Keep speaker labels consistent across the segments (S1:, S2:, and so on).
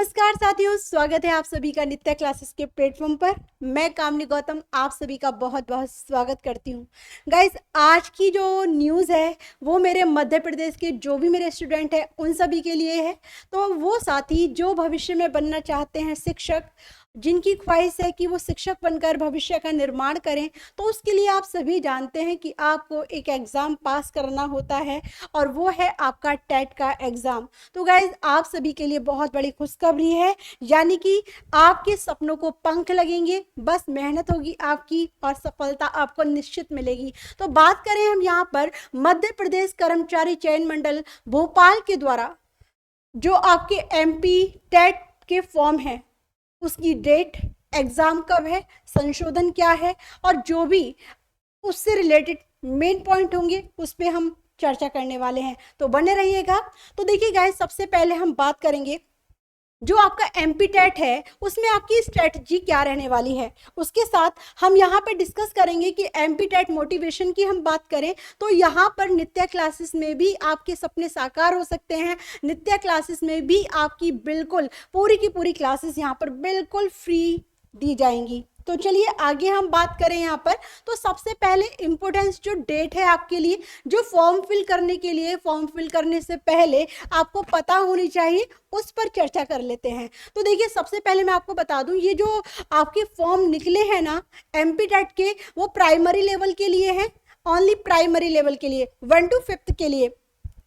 S1: नमस्कार साथियों, स्वागत है आप सभी का नित्य क्लासेस के प्लेटफॉर्म पर। मैं कामनी गौतम आप सभी का बहुत बहुत स्वागत करती हूँ। गाइस, आज की जो न्यूज़ है वो मेरे मध्य प्रदेश के जो भी मेरे स्टूडेंट हैं उन सभी के लिए है। तो वो साथी जो भविष्य में बनना चाहते हैं शिक्षक, जिनकी ख्वाहिश है कि वो शिक्षक बनकर भविष्य का निर्माण करें, तो उसके लिए आप सभी जानते हैं कि आपको एक एग्ज़ाम पास करना होता है और वो है आपका टेट का एग्ज़ाम। तो गाइज, आप सभी के लिए बहुत बड़ी खुशखबरी है, यानी कि आपके सपनों को पंख लगेंगे, बस मेहनत होगी आपकी और सफलता आपको निश्चित मिलेगी। तो बात करें हम यहाँ पर मध्य प्रदेश कर्मचारी चयन मंडल भोपाल के द्वारा जो आपके एमपी टेट के फॉर्म है उसकी डेट, एग्ज़ाम कब है, संशोधन क्या है और जो भी उससे रिलेटेड मेन पॉइंट होंगे उस पर हम चर्चा करने वाले हैं। तो बने रहिएगा। तो देखिए गाइस, सबसे पहले हम बात करेंगे जो आपका एमपी टेट है उसमें आपकी स्ट्रेटजी क्या रहने वाली है। उसके साथ हम यहाँ पर डिस्कस करेंगे कि एमपी टेट मोटिवेशन की हम बात करें तो यहाँ पर नित्य क्लासेस में भी आपके सपने साकार हो सकते हैं। नित्य क्लासेस में भी आपकी बिल्कुल पूरी की पूरी क्लासेस यहाँ पर बिल्कुल फ्री दी जाएंगी। तो चलिए आगे हम बात करें यहाँ पर। तो सबसे पहले इम्पोर्टेंस जो डेट है आपके लिए, जो फॉर्म फिल करने के लिए, फॉर्म फिल करने से पहले आपको पता होनी चाहिए, उस पर चर्चा कर लेते हैं। तो देखिए, सबसे पहले मैं आपको बता दूं, ये जो आपके फॉर्म निकले हैं ना एमपी टेट के, वो प्राइमरी लेवल के लिए हैं, ओनली प्राइमरी लेवल के लिए, 1 to 5th के लिए।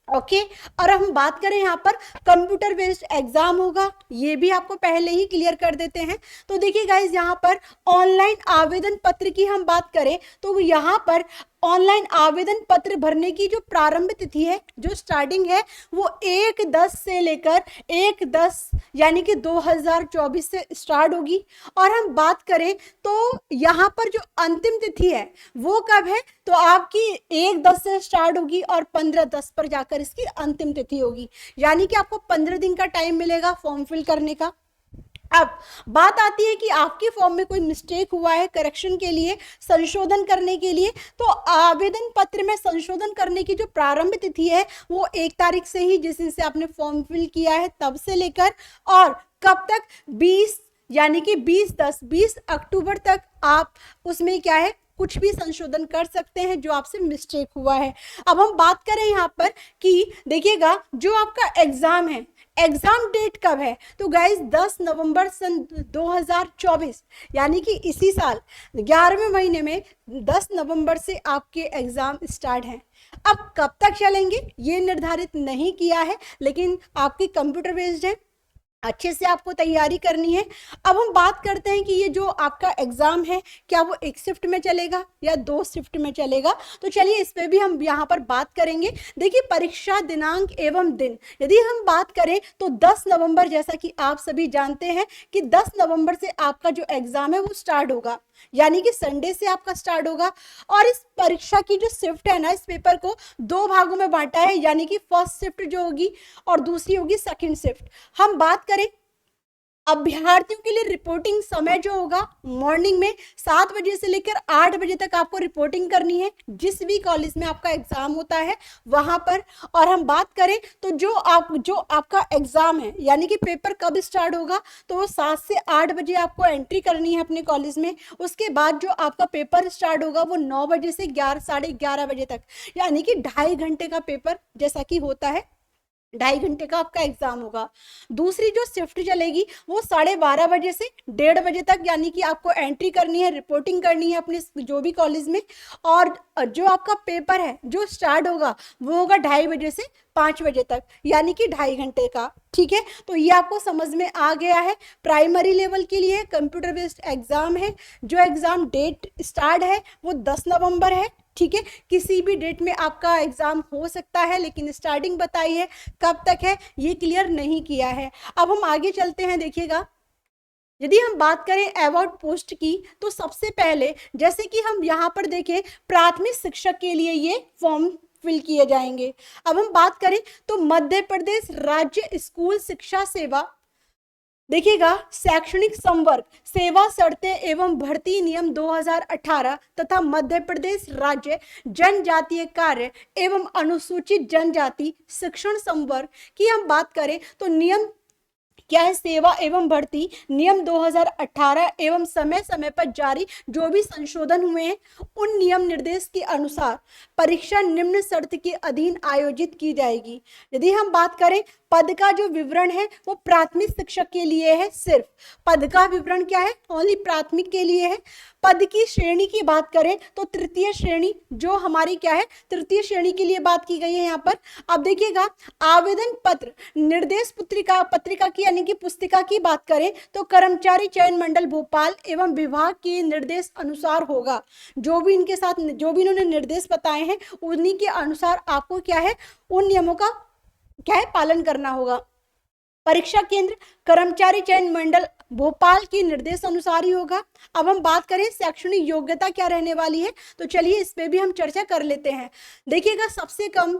S1: ओके और हम बात करें यहाँ पर कंप्यूटर बेस्ड एग्जाम होगा, ये भी आपको पहले ही क्लियर कर देते हैं। तो देखिए गाइज, यहाँ पर ऑनलाइन आवेदन पत्र की हम बात करें तो यहाँ पर ऑनलाइन आवेदन पत्र भरने की जो प्रारंभ तिथि है, जो स्टार्टिंग है, वो 1/10 से लेकर 1/10 यानी कि 2024 से स्टार्ट होगी। और हम बात करें तो यहाँ पर जो अंतिम तिथि है वो कब है, तो आपकी 1/10 से स्टार्ट होगी और 15/10 पर जाकर इसकी अंतिम तिथि होगी, यानी कि आपको 15 दिन का टाइम मिलेगा फॉर्म फिल करने का। अब बात आती है कि आपके फॉर्म में कोई मिस्टेक हुआ है, करेक्शन के लिए, संशोधन करने के लिए, तो आवेदन पत्र में संशोधन करने की जो प्रारंभ तिथि है वो 1 तारीख से ही, जिस दिन से आपने फॉर्म फिल किया है तब से लेकर, और कब तक, 20 यानी कि 20 अक्टूबर तक आप उसमें क्या है कुछ भी संशोधन कर सकते हैं जो आपसे मिस्टेक हुआ है। अब हम बात करें यहाँ पर कि देखिएगा, जो आपका एग्जाम है, एग्जाम डेट कब है, तो गाइज 10 नवंबर सन 2024 यानी कि इसी साल 11वें महीने में 10 नवंबर से आपके एग्जाम स्टार्ट हैं। अब कब तक चलेंगे ये निर्धारित नहीं किया है, लेकिन आपकी कंप्यूटर बेस्ड है, अच्छे से आपको तैयारी करनी है। अब हम बात करते हैं कि ये जो आपका एग्जाम है क्या वो 1 शिफ्ट में चलेगा या 2 शिफ्ट में चलेगा। तो चलिए इस पे भी हम यहाँ पर बात करेंगे। देखिए, परीक्षा दिनांक एवं दिन यदि हम बात करें तो 10 नवंबर, जैसा कि आप सभी जानते हैं कि 10 नवंबर से आपका जो एग्जाम है वो स्टार्ट होगा, यानी कि संडे से आपका स्टार्ट होगा। और इस परीक्षा की जो शिफ्ट है ना, इस पेपर को 2 भागों में बांटा है, यानी कि फर्स्ट शिफ्ट जो होगी और दूसरी होगी सेकंड शिफ्ट। हम बात करें अभ्यर्थियों के लिए, रिपोर्टिंग समय जो होगा मॉर्निंग में 7 बजे से लेकर 8 बजे तक आपको रिपोर्टिंग करनी है, जिस भी कॉलेज में आपका एग्जाम होता है वहां पर। और हम बात करें तो जो आपका एग्जाम है, यानी कि पेपर कब स्टार्ट होगा, तो वो 7 से 8 बजे आपको एंट्री करनी है अपने कॉलेज में। उसके बाद जो आपका पेपर स्टार्ट होगा वो 9 बजे से 11 बजे तक, यानी कि 2.5 घंटे का पेपर जैसा कि होता है, 2.5 घंटे का आपका एग्जाम होगा। दूसरी जो शिफ्ट चलेगी वो 12:30 बजे से 1:30 बजे तक, यानी कि आपको एंट्री करनी है, रिपोर्टिंग करनी है अपने जो भी कॉलेज में। और जो आपका पेपर है जो स्टार्ट होगा वो होगा 2:30 बजे से 5 बजे तक, यानी कि 2.5 घंटे का। ठीक है, तो ये आपको समझ में आ गया है। प्राइमरी लेवल के लिए कंप्यूटर बेस्ड एग्जाम है, जो एग्जाम डेट स्टार्ट है वो 10 नवंबर है। ठीक है, किसी भी डेट में आपका एग्जाम हो सकता है, लेकिन स्टार्टिंग बताई है, कब तक है ये क्लियर नहीं किया है। अब हम आगे चलते हैं। देखिएगा, यदि हम बात करें अवार्ड पोस्ट की, तो सबसे पहले जैसे कि हम यहाँ पर देखें, प्राथमिक शिक्षक के लिए ये फॉर्म फिल किए जाएंगे। अब हम बात करें तो मध्य प्रदेश राज्य स्कूल शिक्षा सेवा, देखिएगा, शैक्षणिक संवर्ग, सेवा शर्तें एवं भर्ती नियम 2018 तथा मध्य प्रदेश राज्य जनजातीय कार्य एवं अनुसूचित जनजाति शिक्षण संवर्ग की हम बात करें तो नियम क्या है, सेवा एवं भर्ती नियम 2018 एवं समय समय पर जारी जो भी संशोधन हुए हैं उन नियम निर्देश के अनुसार परीक्षा निम्न शर्त के अधीन आयोजित की जाएगी। यदि हम बात करें पद का जो विवरण है वो प्राथमिक शिक्षक के लिए है, सिर्फ पद का विवरण क्या है, ओनली प्राथमिक के लिए है। पद की श्रेणी की बात करें तो तृतीय श्रेणी जो हमारी क्या है, तृतीय श्रेणी के लिए बात की गई है यहाँ पर। अब देखिएगा आवेदन पत्र निर्देश पत्रिका की यानी कि पुस्तिका की बात करें तो कर्मचारी चयन मंडल भोपाल एवं विभाग के निर्देश अनुसार होगा। जो भी इनके साथ जो भी इन्होंने निर्देश बताए हैं उन्हीं के अनुसार आपको क्या है, उन नियमों का क्या है, पालन करना होगा। परीक्षा केंद्र कर्मचारी चयन मंडल भोपाल के निर्देश अनुसार ही होगा। अब हम बात करें शैक्षणिक योग्यता क्या रहने वाली है, तो चलिए इस पे भी हम चर्चा कर लेते हैं। देखिएगा सबसे कम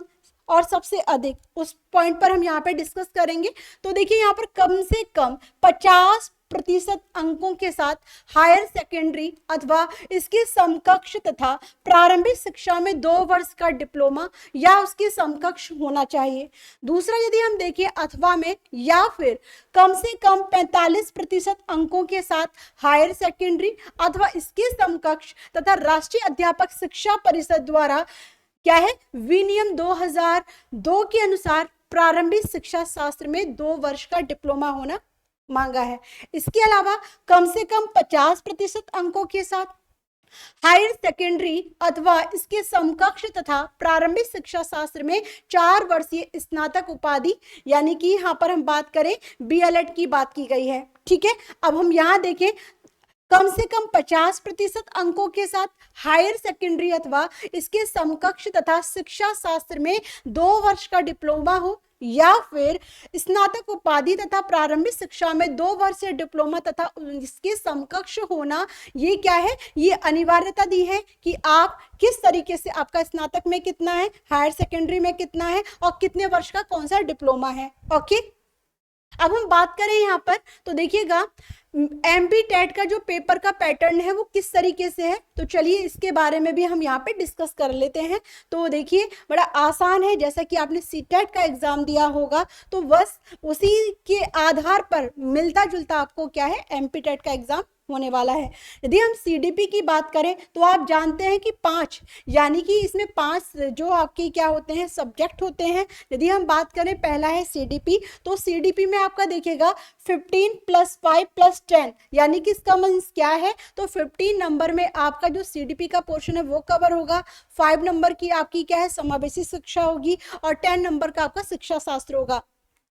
S1: और सबसे अधिक उस पॉइंट पर हम यहाँ पे डिस्कस करेंगे। तो देखिए यहाँ पर कम से कम 50% अंकों के साथ हायर सेकेंडरी अथवा इसके समकक्ष तथा प्रारंभिक शिक्षा में 2 वर्ष का डिप्लोमा या उसके समकक्ष होना चाहिए। दूसरा यदि हम देखें अथवा में या फिर कम से कम 45% अंकों के साथ हायर सेकेंडरी अथवा इसके समकक्ष तथा राष्ट्रीय अध्यापक शिक्षा परिषद द्वारा क्या है, विनियम 2002 के अनुसार प्रारंभिक शिक्षा शास्त्र में 2 वर्ष का डिप्लोमा होना मांगा है। इसके अलावा कम से कम 50% अंकों के साथ हायर सेकेंडरी अथवा इसके समकक्ष तथा प्रारंभिक शिक्षा शास्त्र में 4 वर्षीय स्नातक उपाधि यानी कि यहाँ पर हम बात करें BLED की बात की गई है। ठीक है, अब हम यहाँ देखें कम से कम 50% अंकों के साथ हायर सेकेंडरी अथवा इसके समकक्ष तथा शिक्षा शास्त्र में 2 वर्ष का डिप्लोमा हो या फिर स्नातक उपाधि तथा प्रारंभिक शिक्षा में 2 वर्षीय डिप्लोमा तथा इसके समकक्ष होना, ये क्या है, ये अनिवार्यता दी है कि आप किस तरीके से आपका स्नातक में कितना है, हायर सेकेंडरी में कितना है और कितने वर्ष का कौन सा डिप्लोमा है। ओके, अब हम बात करें यहाँ पर तो देखिएगा MP टेट का जो पेपर का पैटर्न है वो किस तरीके से है, तो चलिए इसके बारे में भी हम यहाँ पे डिस्कस कर लेते हैं। तो देखिए बड़ा आसान है, जैसा कि आपने CTET का एग्जाम दिया होगा तो बस उसी के आधार पर मिलता जुलता आपको क्या है MP टेट का एग्जाम होने वाला है। यदि हम CDP की बात करें तो आप जानते हैं कि 5 यानी कि इसमें 5 जो आपके क्या होते हैं, सब्जेक्ट होते हैं। यदि हम बात करें पहला है CDP, तो CDP में आपका देखिएगा 15 + 5 + 10 यानी कि इसका मीन्स क्या है, तो 15 नंबर में आपका जो CDP का पोर्शन है वो कवर होगा, 5 नंबर की आपकी क्या है, समावेशी शिक्षा होगी और 10 नंबर का आपका शिक्षा शास्त्र होगा।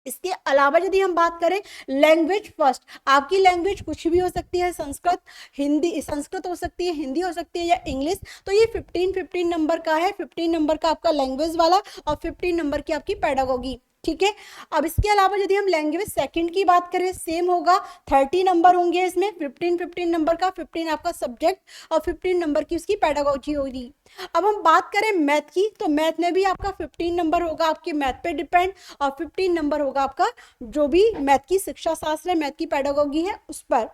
S1: इसके अलावा यदि हम बात करें लैंग्वेज फर्स्ट, आपकी लैंग्वेज कुछ भी हो सकती है, संस्कृत हिंदी, संस्कृत हो सकती है, हिंदी हो सकती है या इंग्लिश, तो ये 15 नंबर का है, 15 नंबर का आपका लैंग्वेज वाला और 15 नंबर की आपकी पेडागोगी। ठीक है, अब इसके अलावा यदि हम लैंग्वेज सेकंड की बात करें सेम होगा, 30 नंबर होंगे इसमें, 15 नंबर का, 15 आपका सब्जेक्ट और 15 नंबर की उसकी पेडागोजी होगी। अब हम बात करें मैथ की, तो मैथ में भी आपका 15 नंबर होगा आपके मैथ पे डिपेंड और 15 नंबर होगा आपका जो भी मैथ की शिक्षा शास्त्र है, मैथ की पेडागोगी है उस पर।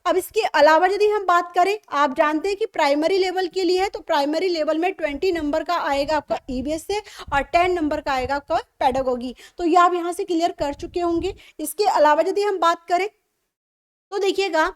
S1: अब इसके अलावा यदि हम बात करें, आप जानते हैं कि प्राइमरी लेवल के लिए है, तो प्राइमरी लेवल में 20 नंबर का आएगा आपका EVS से और 10 नंबर का आएगा आपका पेडागोगी, तो ये आप यहाँ से क्लियर कर चुके होंगे। इसके अलावा यदि हम बात करें तो देखिएगा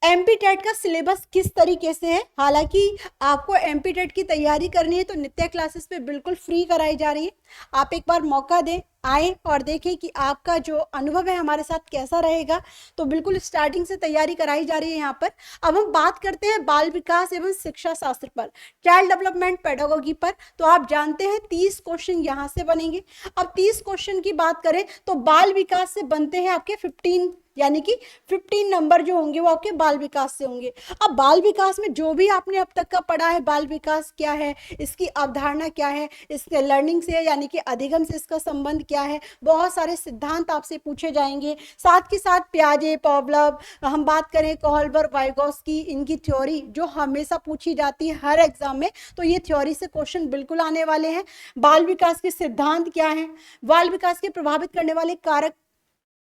S1: MP टेट का सिलेबस किस तरीके से है। हालांकि आपको MP टेट की तैयारी करनी है तो नित्य क्लासेस पे बिल्कुल फ्री कराई जा रही है, आप एक बार मौका दें, आए और देखें कि आपका जो अनुभव है हमारे साथ कैसा रहेगा। तो बिल्कुल स्टार्टिंग से तैयारी कराई जा रही है यहाँ पर। अब हम बात करते हैं बाल विकास एवं शिक्षा शास्त्र पर, चाइल्ड डेवलपमेंट पेडागोगी पर। तो आप जानते हैं 30 क्वेश्चन यहाँ से बनेंगे। अब 30 क्वेश्चन की बात करें तो बाल विकास से बनते हैं आपके 15 यानी कि 15 नंबर जो होंगे वो आपके बाल विकास से होंगे। अब बाल विकास में जो भी आपने अब तक का पढ़ा है, बाल विकास क्या है, इसकी अवधारणा क्या है, इसके लर्निंग से यानी कि अधिगम से इसका संबंध क्या है, बहुत सारे सिद्धांत आपसे पूछे जाएंगे। साथ के साथ पियाजे, पॉवलव, हम बात करें कोहलबर्ग, वाइगोत्स्की, इनकी थ्योरी जो हमेशा पूछी जाती है हर एग्जाम में, तो ये थ्योरी से क्वेश्चन बिल्कुल आने वाले हैं। बाल विकास के सिद्धांत क्या है, बाल विकास के प्रभावित करने वाले कारक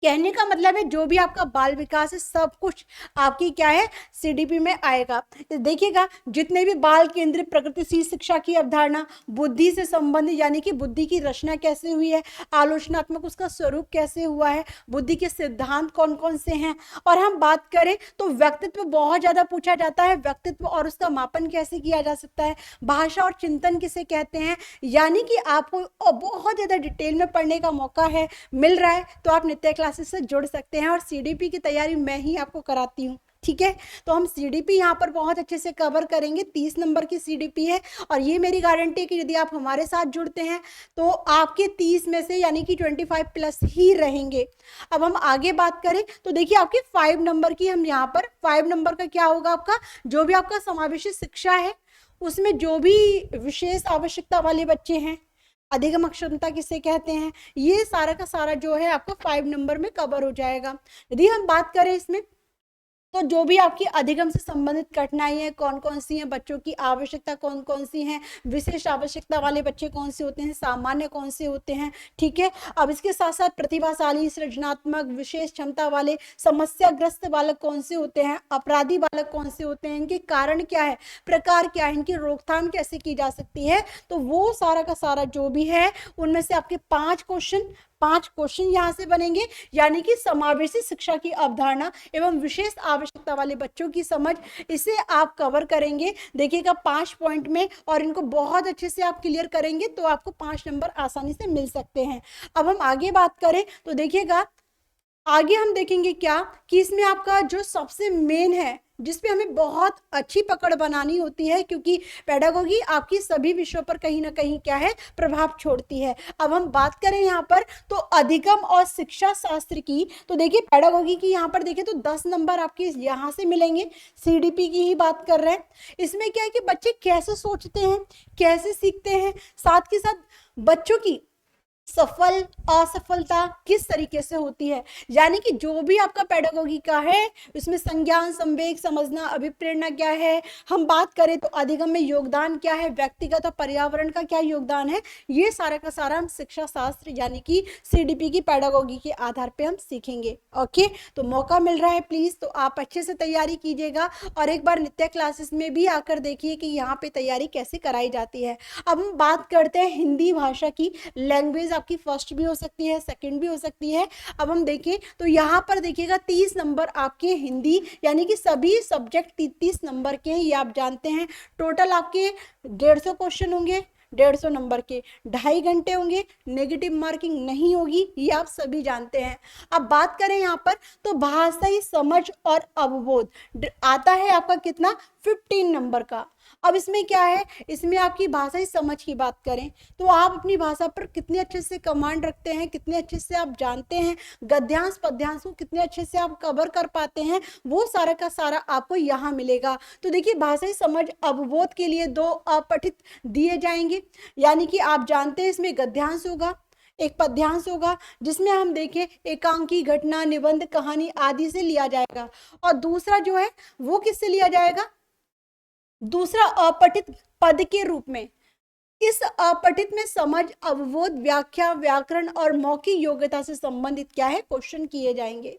S1: कहने का मतलब है जो भी आपका बाल विकास है सब कुछ आपकी क्या है सीडीपी में आएगा। तो देखिएगा जितने भी बाल केंद्रित प्रगतिशील शिक्षा की अवधारणा, बुद्धि से संबंधित यानी कि बुद्धि की रचना कैसे हुई है, आलोचनात्मक उसका स्वरूप कैसे हुआ है, बुद्धि के सिद्धांत कौन कौन से हैं, और हम बात करें तो व्यक्तित्व बहुत ज्यादा पूछा जाता है, व्यक्तित्व और उसका मापन कैसे किया जा सकता है, भाषा और चिंतन किसे कहते हैं, यानी कि आपको बहुत ज्यादा डिटेल में पढ़ने का मौका है मिल रहा है। तो आप नित्य क्लासेस से जुड़ सकते हैं और सीडीपी की तैयारी मैं ही आपको कराती हूँ, ठीक है। तो हम सीडीपी यहाँ पर बहुत अच्छे से कवर करेंगे, 30 नंबर की सीडीपी है और ये मेरी गारंटी है कि यदि आप हमारे साथ जुड़ते हैं तो आपके 30 में से यानी कि 25 प्लस ही रहेंगे। अब हम आगे बात करें तो देखिए आपके 5 नंबर की, हम यहाँ पर 5 नंबर का क्या होगा, आपका जो भी आपका समावेशी शिक्षा है उसमें जो भी विशेष आवश्यकता वाले बच्चे हैं, अधिगम क्षमता किसे कहते हैं, ये सारा का सारा जो है आपका 5 नंबर में कवर हो जाएगा। यदि हम बात करें इसमें तो जो भी आपकी अधिगम से संबंधित कठिनाइयाँ कौन कौन सी हैं, बच्चों की आवश्यकता कौन कौन सी हैं, विशेष आवश्यकता वाले बच्चे कौन से होते हैं, सामान्य कौन से होते हैं, ठीक है। अब इसके साथ साथ प्रतिभाशाली, सृजनात्मक, विशेष क्षमता वाले, समस्याग्रस्त बालक कौन से होते हैं, अपराधी बालक कौन से होते हैं, इनके कारण क्या है, प्रकार क्या है, इनकी रोकथाम कैसे की जा सकती है, तो वो सारा का सारा जो भी है उनमें से आपके 5 क्वेश्चन यहाँ से बनेंगे, यानी कि समावेशी शिक्षा की अवधारणा एवं विशेष आवश्यकता वाले बच्चों की समझ, इसे आप कवर करेंगे देखिएगा 5 पॉइंट में, और इनको बहुत अच्छे से आप क्लियर करेंगे तो आपको 5 नंबर आसानी से मिल सकते हैं। अब हम आगे बात करें तो देखिएगा आगे हम देखेंगे क्या कि इसमें आपका जो सबसे मेन है जिसपे हमें बहुत अच्छी पकड़ बनानी होती है, क्योंकि पेडागोगी आपकी सभी विषयों पर कहीं ना कहीं क्या है प्रभाव छोड़ती है। अब हम बात करें यहाँ पर तो अधिगम और शिक्षा शास्त्र की, तो देखिए पेडागोगी की यहाँ पर देखिए तो 10 नंबर आपके यहाँ से मिलेंगे, सीडीपी की ही बात कर रहे हैं। इसमें क्या है कि बच्चे कैसे सोचते हैं, कैसे सीखते हैं, साथ के साथ बच्चों की सफल असफलता किस तरीके से होती है, यानी कि जो भी आपका पेडागोगी का है उसमें संज्ञान, संवेग, समझना, अभिप्रेरणा क्या है, हम बात करें तो अधिगम में योगदान क्या है, व्यक्तिगत और पर्यावरण का क्या योगदान है, ये सारा का सारा हम शिक्षा शास्त्र यानी कि सीडीपी की पेडागोगी के आधार पे हम सीखेंगे। ओके, तो मौका मिल रहा है प्लीज तो आप अच्छे से तैयारी कीजिएगा और एक बार नित्य क्लासेस में भी आकर देखिए कि यहाँ पे तैयारी कैसे कराई जाती है। अब हम बात करते हैं हिंदी भाषा की, लैंग्वेज आपकी फर्स्ट भी हो सकती है, सेकंड भी हो सकती है। अब हम देखें तो यहाँ पर देखिएगा 30 नंबर आपके हिंदी यानी कि सभी सब्जेक्ट 30 नंबर के हैं, ये आप जानते हैं। टोटल आपके 150 क्वेश्चन होंगे, 150 नंबर के, 2.5 घंटे होंगे, नेगेटिव मार्किंग नहीं होगी, ये आप सभी जानते हैं। अब बात करें यहाँ पर तो भाषाई समझ और अवबोध आता है आपका कितना, 15 नंबर का। अब इसमें क्या है, इसमें आपकी भाषाई समझ की बात करें तो आप अपनी भाषा पर कितने अच्छे से कमांड रखते हैं, कितने अच्छे से आप जानते हैं, गद्यांश पद्यांश को कितने अच्छे से आप कवर कर पाते हैं, वो सारा का सारा आपको यहाँ मिलेगा। तो देखिए भाषाई समझ अवबोध के लिए 2 अपठित दिए जाएंगे, यानी कि आप जानते हैं इसमें गद्यांश होगा, एक पद्यांश होगा, जिसमें हम देखें एकांकी, घटना, निबंध, कहानी आदि से लिया जाएगा, और दूसरा जो है वो किससे लिया जाएगा, दूसरा अपठित पद के रूप में। इस अपठित में समझ, अवबोध, व्याख्या, व्याकरण और मौखिक योग्यता से संबंधित क्या है क्वेश्चन किए जाएंगे।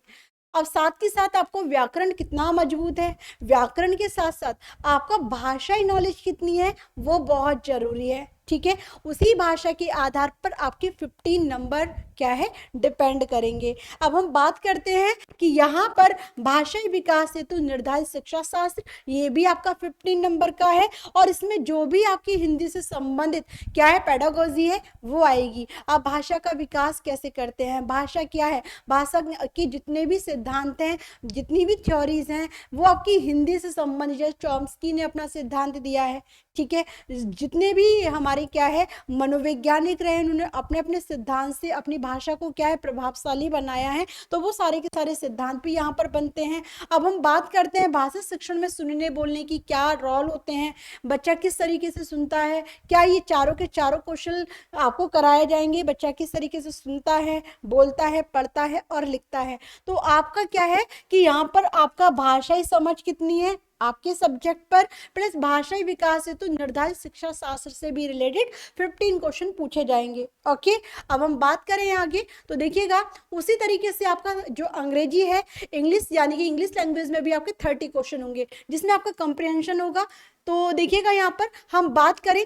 S1: अब साथ के साथ आपको व्याकरण कितना मजबूत है, व्याकरण के साथ साथ आपका भाषाई नॉलेज कितनी है वो बहुत जरूरी है, ठीक है। उसी भाषा के आधार पर आपके 15 नंबर क्या है डिपेंड करेंगे। अब हम बात करते हैं कि यहाँ पर भाषाई विकास हेतु निर्धारित शिक्षा शास्त्र, ये भी आपका 15 नंबर का है, और इसमें जो भी आपकी हिंदी से संबंधित क्या है पेडागोजी है वो आएगी। आप भाषा का विकास कैसे करते हैं, भाषा क्या है, भाषा के जितने भी सिद्धांत हैं, जितनी भी थ्योरीज हैं वो आपकी हिंदी से संबंधित, जैसे चॉम्स्की ने अपना सिद्धांत दिया है, ठीक है। जितने भी हमारे क्या है मनोवैज्ञानिक रहे उन्होंने अपने अपने सिद्धांत से अपनी भाषा को क्या है प्रभावशाली बनाया है, तो वो सारे के सारे सिद्धांत भी यहाँ पर बनते हैं। अब हम बात करते हैं भाषा शिक्षण में सुनने बोलने की क्या रोल होते हैं, बच्चा किस तरीके से सुनता है, क्या ये चारों के चारों कौशल आपको कराए जाएंगे, बच्चा किस तरीके से सुनता है, बोलता है, पढ़ता है और लिखता है। तो आपका क्या है कि यहाँ पर आपका भाषाई समझ कितनी है, आपके सब्जेक्ट पर प्लस भाषाई विकास हेतु निर्धारित शिक्षा शास्त्र से भी रिलेटेड 15 क्वेश्चन पूछे जाएंगे। ओके, अब हम बात करें आगे तो देखिएगा उसी तरीके से आपका जो अंग्रेजी है, इंग्लिश यानी कि इंग्लिश लैंग्वेज में भी आपके 30 क्वेश्चन होंगे जिसमें आपका कंप्रिहेंशन होगा। तो देखिएगा यहाँ पर हम बात करें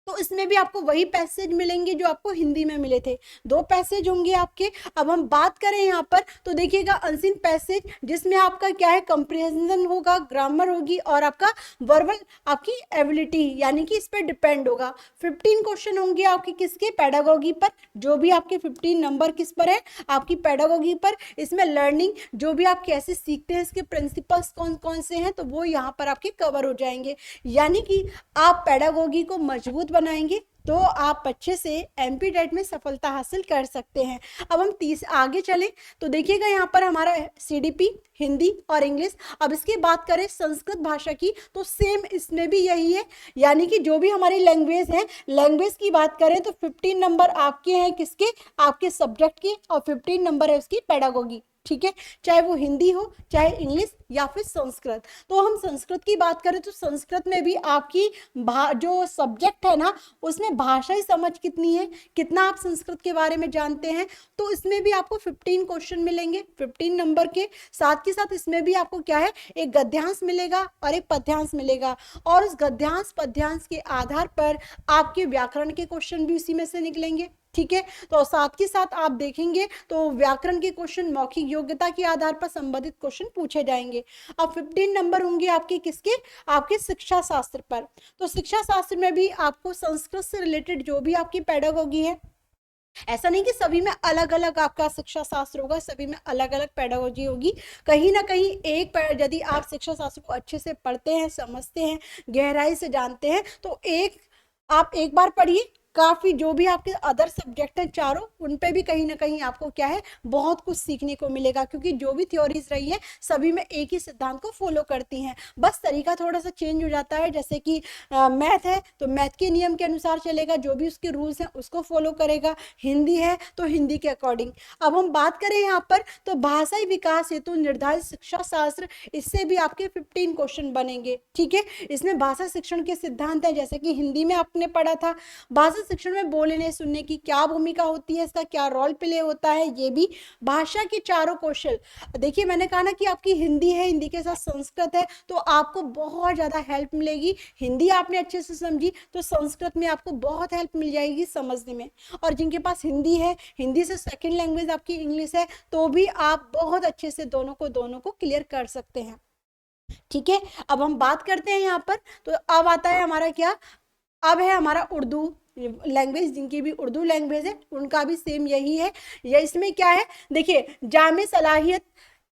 S1: तो इसमें भी आपको वही पैसेज मिलेंगे जो आपको हिंदी में मिले थे, 2 पैसेज होंगे आपके। अब हम बात करें यहाँ पर तो देखिएगा अनसीन पैसेज जिसमें आपका क्या है, कंप्रिहेंशन होगा, ग्रामर होगी और आपका वर्बल आपकी एबिलिटी यानी कि इस पर डिपेंड होगा। 15 क्वेश्चन होंगे आपके किसके, पेडागोगी पर, जो भी आपके 15 नंबर किस पर है, आपकी पेडागोगी पर। इसमें लर्निंग जो भी आप कैसे सीखते हैं, इसके प्रिंसिपल्स कौन कौन से हैं, तो वो यहाँ पर आपके कवर हो जाएंगे। यानी कि आप पेडागोगी को मजबूत बनाएंगे तो आप अच्छे से एमपी टेट में सफलता हासिल कर सकते हैं। अब हम आगे चलें तो देखिएगा यहाँ पर हमारा सीडीपी हिंदी और इंग्लिश। अब इसकी बात करें संस्कृत भाषा की तो सेम इसमें भी यही है, यानी कि जो भी हमारी लैंग्वेज है, लैंग्वेज की बात करें तो 15 नंबर आपके हैं किसके, आपके सब्जेक्ट के, और 15 नंबर है उसकी पेडागोगी। ठीक है, चाहे वो हिंदी हो, चाहे इंग्लिश या फिर संस्कृत। तो हम संस्कृत की बात करें तो संस्कृत में भी आपकी जो सब्जेक्ट है ना, उसमें भाषाई समझ कितनी है, कितना आप संस्कृत के बारे में जानते हैं, तो इसमें भी आपको 15 क्वेश्चन मिलेंगे 15 नंबर के। साथ के साथ इसमें भी आपको क्या है, एक गद्यांश मिलेगा और एक पद्यांश मिलेगा, और उस गद्यांश पद्यांश के आधार पर आपके व्याकरण के क्वेश्चन भी उसी में से निकलेंगे। ठीक है, तो साथ के साथ आप देखेंगे तो व्याकरण के क्वेश्चन मौखिक योग्यता के आधार पर संबंधित क्वेश्चन पूछे जाएंगे। अब 15 नंबर होंगे आपके किसके, आपके शिक्षा शास्त्र पर। तो शिक्षा शास्त्र में भी आपको संस्कृत से रिलेटेड जो भी आपकी पेडागोगी है, ऐसा नहीं कि सभी में अलग अलग आपका शिक्षा शास्त्र होगा, सभी में अलग अलग पेडागोजी होगी। कहीं ना कहीं एक यदि आप शिक्षा शास्त्र को अच्छे से पढ़ते हैं, समझते हैं, गहराई से जानते हैं, तो आप एक बार पढ़िए, काफी जो भी आपके अदर सब्जेक्ट हैं चारों, उन पे भी कहीं ना कहीं आपको क्या है, बहुत कुछ सीखने को मिलेगा, क्योंकि जो भी थ्योरीज रही है सभी में एक ही सिद्धांत को फॉलो करती हैं, बस तरीका थोड़ा सा चेंज हो जाता है। जैसे कि मैथ है तो मैथ के नियम के अनुसार चलेगा, जो भी उसके रूल्स हैं उसको फॉलो करेगा। हिंदी है तो हिंदी के अकॉर्डिंग। अब हम बात करें यहाँ पर तो भाषाई विकास हेतु निर्धारित शिक्षा शास्त्र, इससे भी आपके 15 क्वेश्चन बनेंगे। ठीक है, इसमें भाषा शिक्षण के सिद्धांत है, जैसे कि हिंदी में आपने पढ़ा था भाषा शिक्षण में बोलने सुनने की क्या भूमिका होती है, इसका क्या रोल प्ले होता है, ये भी भाषा के चारों कौशल। देखिए मैंने कहा ना कि आपकी हिंदी है, हिंदी के साथ संस्कृत है, तो आपको बहुत ज्यादा हेल्प मिलेगी। हिंदी आपने अच्छे से समझी तो संस्कृत में आपको बहुत हेल्प मिल जाएगी समझने में। और जिनके पास हिंदी है, हिंदी से सेकेंड लैंग्वेज आपकी इंग्लिश है, तो भी आप बहुत अच्छे से दोनों को क्लियर कर सकते हैं। ठीक है, अब हम बात करते हैं यहाँ पर तो अब आता है हमारा क्या, अब है हमारा उर्दू लैंग्वेज। जिनकी भी उर्दू लैंग्वेज है उनका भी सेम यही है। या इसमें क्या है, देखिए जामे सलाहियत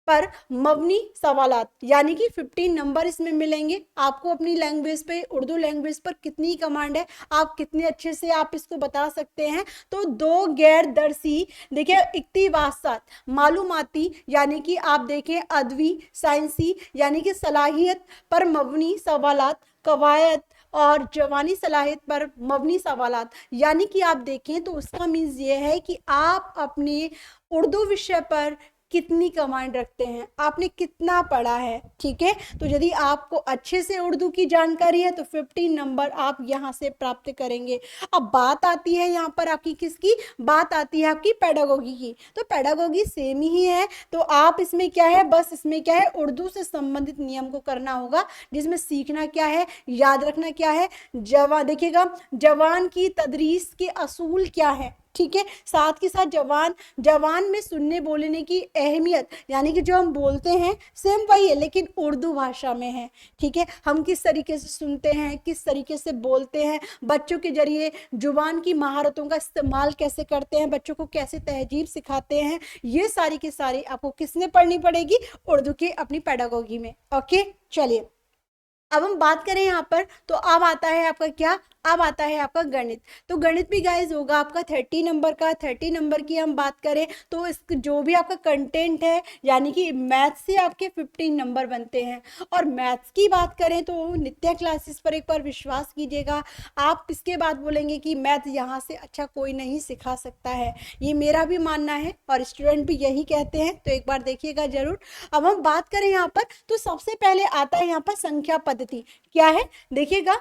S1: पर मबनी सवालात, यानी कि 15 नंबर इसमें मिलेंगे आपको। अपनी लैंग्वेज पे, उर्दू लैंग्वेज पर कितनी कमांड है, आप कितने अच्छे से आप इसको बता सकते हैं। तो 2 गैर दर्सी, देखिए इक्तिबासात मालूमाती, यानी कि आप देखें अदबी साइंसी, यानी कि सलाहियत पर मबनी सवालात, कवायद और जवानी सलाहियत पर मबनी सवालात, यानी कि आप देखें तो उसका मीन्स ये है कि आप अपने उर्दू विषय पर कितनी कमांड रखते हैं, आपने कितना पढ़ा है। ठीक है, तो यदि आपको अच्छे से उर्दू की जानकारी है तो 15 नंबर आप यहाँ से प्राप्त करेंगे। अब बात आती है यहाँ पर आपकी किसकी, बात आती है आपकी पेडागोगी की। तो पेडागोगी सेम ही है, तो आप इसमें क्या है, बस इसमें क्या है, उर्दू से संबंधित नियम को करना होगा, जिसमें सीखना क्या है, याद रखना क्या है। देखिएगा जवान की तदरीस के असूल क्या है। ठीक है, साथ के साथ जवान में सुनने बोलने की अहमियत, यानी कि जो हम बोलते हैं सेम वही है लेकिन उर्दू भाषा में है। ठीक है, हम किस तरीके से सुनते हैं, किस तरीके से बोलते हैं, बच्चों के जरिए जुबान की महारतों का इस्तेमाल कैसे करते हैं, बच्चों को कैसे तहजीब सिखाते हैं, ये सारी की सारी आपको किसने पढ़नी पड़ेगी, उर्दू की अपनी पेडागोगी में। ओके, चलिए अब हम बात करें यहाँ पर तो अब आता है आपका क्या, अब आता है आपका गणित। तो गणित भी गाइज होगा आपका 30 नंबर का। 30 नंबर की हम बात करें तो इस जो भी आपका कंटेंट है, यानी कि मैथ्स से आपके 15 नंबर बनते हैं। और मैथ्स की बात करें तो नित्या क्लासेस पर एक बार विश्वास कीजिएगा, आप इसके बाद बोलेंगे कि मैथ यहाँ से अच्छा कोई नहीं सिखा सकता है। ये मेरा भी मानना है और स्टूडेंट भी यही कहते हैं, तो एक बार देखिएगा जरूर। अब हम बात करें यहाँ पर तो सबसे पहले आता है यहाँ पर संख्या पद्धति। क्या है देखिएगा,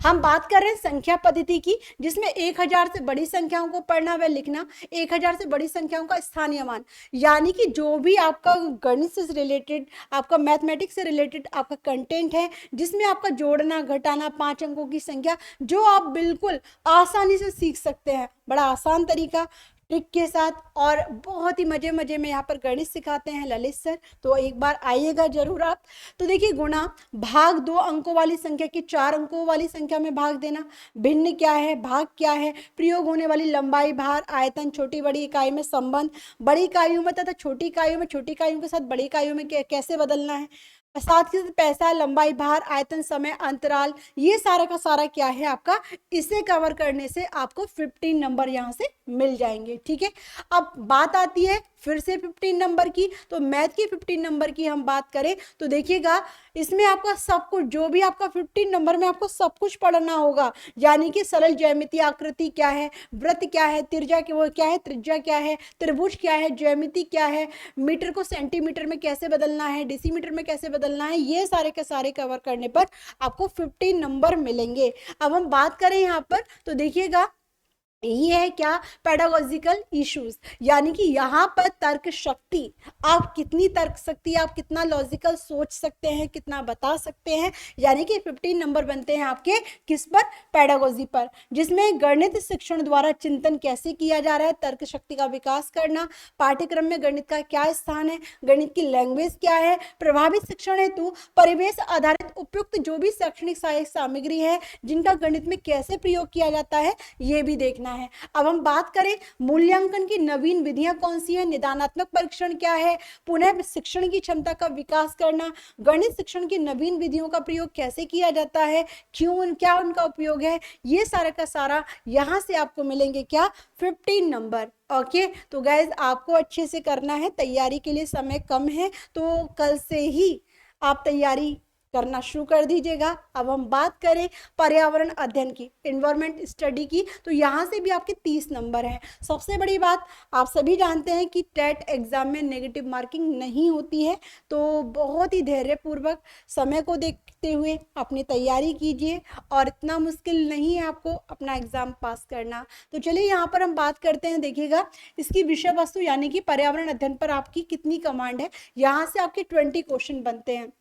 S1: हम बात कर रहे हैं संख्या पद्धति की, जिसमें 1000 से बड़ी संख्याओं को पढ़ना व लिखना, 1000 से बड़ी संख्याओं का स्थानीय मान, यानी कि जो भी आपका गणित से रिलेटेड, आपका मैथमेटिक्स से रिलेटेड आपका कंटेंट है, जिसमें आपका जोड़ना घटाना 5 अंकों की संख्या, जो आप बिल्कुल आसानी से सीख सकते हैं, बड़ा आसान तरीका ट्रिक के साथ, और बहुत ही मजे मजे में यहाँ पर गणित सिखाते हैं ललित सर। तो एक बार आइएगा जरूर आप। तो देखिए, गुणा, भाग 2 अंकों वाली संख्या की 4 अंकों वाली संख्या में भाग देना, भिन्न क्या है, भाग क्या है, प्रयोग होने वाली लंबाई, भार, आयतन, छोटी बड़ी इकाई में संबंध, बड़ी इकाइयों में तथा छोटी इकाइयों में, छोटी इकाइयों के साथ बड़ी इकाइयों में कैसे बदलना है, साथ के साथ पैसा, लंबाई, भार, आयतन, समय, अंतराल, ये सारा का सारा क्या है आपका, इसे कवर करने से आपको 15 नंबर यहाँ से मिल जाएंगे। ठीक है, अब बात आती है फिर से 15 नंबर की। तो मैथ की 15 नंबर की हम बात करें तो देखिएगा, इसमें आपका सब कुछ, जो भी आपका 15 नंबर में आपको सब कुछ पढ़ना होगा, यानी कि सरल ज्यामिति, आकृति क्या है, वृत्त क्या है, त्रिज्या क्या है, त्रिज्या क्या है, त्रिभुज क्या है, ज्यामिति क्या है, मीटर को सेंटीमीटर में कैसे बदलना है, डेसीमीटर में कैसे बदलना है, ये सारे के सारे कवर करने पर आपको 15 नंबर मिलेंगे। अब हम बात करें यहाँ पर तो देखिएगा, ये है क्या, पेडागोजिकल इश्यूज, यानी कि यहाँ पर तर्क शक्ति, आप कितनी तर्क शक्ति, आप कितना लॉजिकल सोच सकते हैं, कितना बता सकते हैं, यानी कि 15 नंबर बनते हैं आपके किस पर, पेडागोजी पर, जिसमें गणित शिक्षण द्वारा चिंतन कैसे किया जा रहा है, तर्क शक्ति का विकास करना, पाठ्यक्रम में गणित का क्या स्थान है, गणित की लैंग्वेज क्या है, प्रभावी शिक्षण हेतु परिवेश आधारित उपयुक्त जो भी शैक्षणिक सहायक सामग्री है, जिनका गणित में कैसे प्रयोग किया जाता है, ये भी देखना है। अब हम बात करें मूल्यांकन की नवीन विधियां कौन सी है, निदानात्मक परीक्षण क्या है, पुनः शिक्षण की क्षमता का विकास करना, गणित शिक्षण की नवीन विधियों का प्रयोग कैसे किया जाता है, क्यों, क्या उनका उपयोग है, ये सारा का सारा यहां से आपको मिलेंगे क्या, 15 नंबर। ओके, तो गाइज आपको अच्छे से करना है, तैयारी के लिए समय कम है, तो कल से ही आप तैयारी करना शुरू कर दीजिएगा। अब हम बात करें पर्यावरण अध्ययन की, एनवायरमेंट स्टडी की, तो यहाँ से भी आपके 30 नंबर हैं। सबसे बड़ी बात, आप सभी जानते हैं कि टेट एग्जाम में नेगेटिव मार्किंग नहीं होती है, तो बहुत ही धैर्यपूर्वक समय को देखते हुए अपनी तैयारी कीजिए, और इतना मुश्किल नहीं है आपको अपना एग्जाम पास करना। तो चलिए यहाँ पर हम बात करते हैं, देखिएगा इसकी विषय वस्तु, यानी कि पर्यावरण अध्ययन पर आपकी कितनी कमांड है, यहाँ से आपके 20 क्वेश्चन बनते हैं।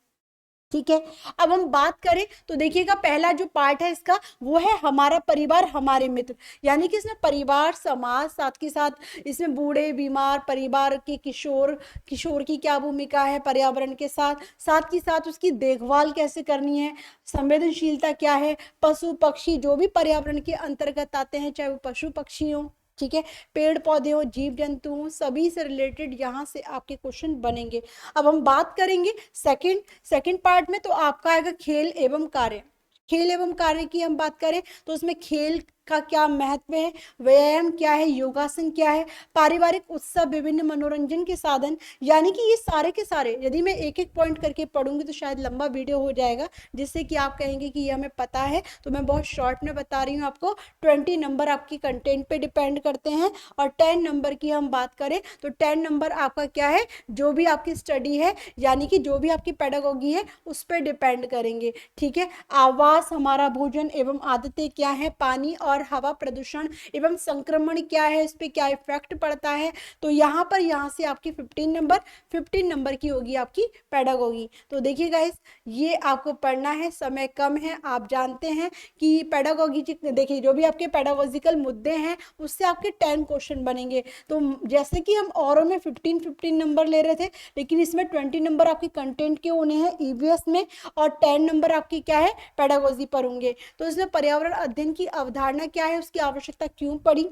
S1: ठीक है, अब हम बात करें तो देखिएगा, पहला जो पार्ट है इसका वो है हमारा परिवार हमारे मित्र, यानी कि इसमें परिवार, समाज, साथ के साथ इसमें बूढ़े, बीमार, परिवार के किशोर, किशोर की क्या भूमिका है पर्यावरण के साथ, साथ ही साथ उसकी देखभाल कैसे करनी है, संवेदनशीलता क्या है, पशु पक्षी जो भी पर्यावरण के अंतर्गत आते हैं, चाहे वो पशु पक्षी हो, ठीक है, पेड़ पौधे हो, जीव जंतु हो, सभी से रिलेटेड यहाँ से आपके क्वेश्चन बनेंगे। अब हम बात करेंगे सेकंड पार्ट में, तो आपका आएगा खेल एवं कार्य। खेल एवं कार्य की हम बात करें तो उसमें खेल का क्या महत्व है, व्यायाम क्या है, योगासन क्या है, पारिवारिक उत्सव, विभिन्न मनोरंजन के साधन, यानी कि ये सारे के सारे, यदि मैं एक एक पॉइंट करके पढ़ूंगी तो शायद लंबा वीडियो हो जाएगा, जिससे कि आप कहेंगे कि ये हमें पता है, तो मैं बहुत शॉर्ट में बता रही हूँ आपको। 20 नंबर आपकी कंटेंट पे डिपेंड करते हैं, और 10 नंबर की हम बात करें तो 10 नंबर आपका क्या है, जो भी आपकी स्टडी है, यानी कि जो भी आपकी पेडागोगी है उस पर डिपेंड करेंगे। ठीक है, आवास, हमारा भोजन एवं आदतें क्या है, पानी और हवा प्रदूषण एवं संक्रमण क्या है, इस पे क्या इफेक्ट पड़ता है, तो यहाँ पर यहाँ से आपकी 15 नंबर की होगी आपकी पेडागोगी। तो देखिए गाइस, ये आपको पढ़ना है, समय कम है, आप जानते हैं कि पेडागोगी, देखिए जो भी आपके पेडागोजिकल मुद्दे हैं उससे आपके 10 क्वेश्चन बनेंगे। तो जैसे कि हम औरों में 15 नंबर ले रहे थे, लेकिन इसमें 20 नंबर आपके कंटेंट के होने हैं ईवीएस में, और 10 नंबर आपकी क्या है, पेडागोजी पर होंगे। तो इसमें पर्यावरण अध्ययन की अवधारणा क्या है, उसकी आवश्यकता क्यों पड़ी,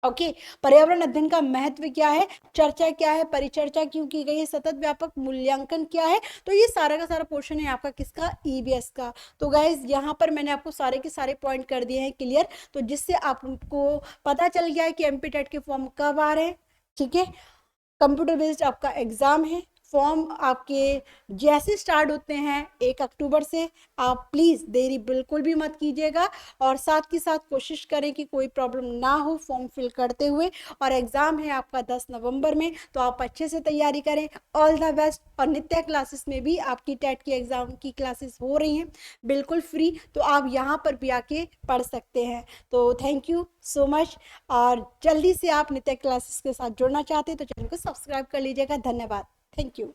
S1: ओके। पर्यावरण अध्ययन का महत्व क्या है, चर्चा क्या है, परिचर्चा क्यों की गई है, सतत व्यापक मूल्यांकन क्या है, तो ये सारा का सारा पोर्शन है आपका किसका, ईवीएस का। तो गाइज यहाँ पर मैंने आपको सारे के सारे पॉइंट कर दिए हैं क्लियर, तो जिससे आपको पता चल गया है कि एमपी टेट के फॉर्म कब आ रहे हैं। ठीक है, कंप्यूटर बेस्ड आपका एग्जाम है, फॉर्म आपके जैसे स्टार्ट होते हैं 1 अक्टूबर से। आप प्लीज़ देरी बिल्कुल भी मत कीजिएगा, और साथ के साथ कोशिश करें कि कोई प्रॉब्लम ना हो फॉर्म फिल करते हुए। और एग्ज़ाम है आपका 10 नवंबर में, तो आप अच्छे से तैयारी करें। All the best. और नित्या क्लासेस में भी आपकी टेट की एग्ज़ाम की क्लासेस हो रही हैं बिल्कुल फ्री, तो आप यहाँ पर भी आके पढ़ सकते हैं। तो थैंक यू सो मच। और जल्दी से आप नित्य क्लासेस के साथ जुड़ना चाहते हैं तो चैनल को सब्सक्राइब कर लीजिएगा। धन्यवाद। Thank you.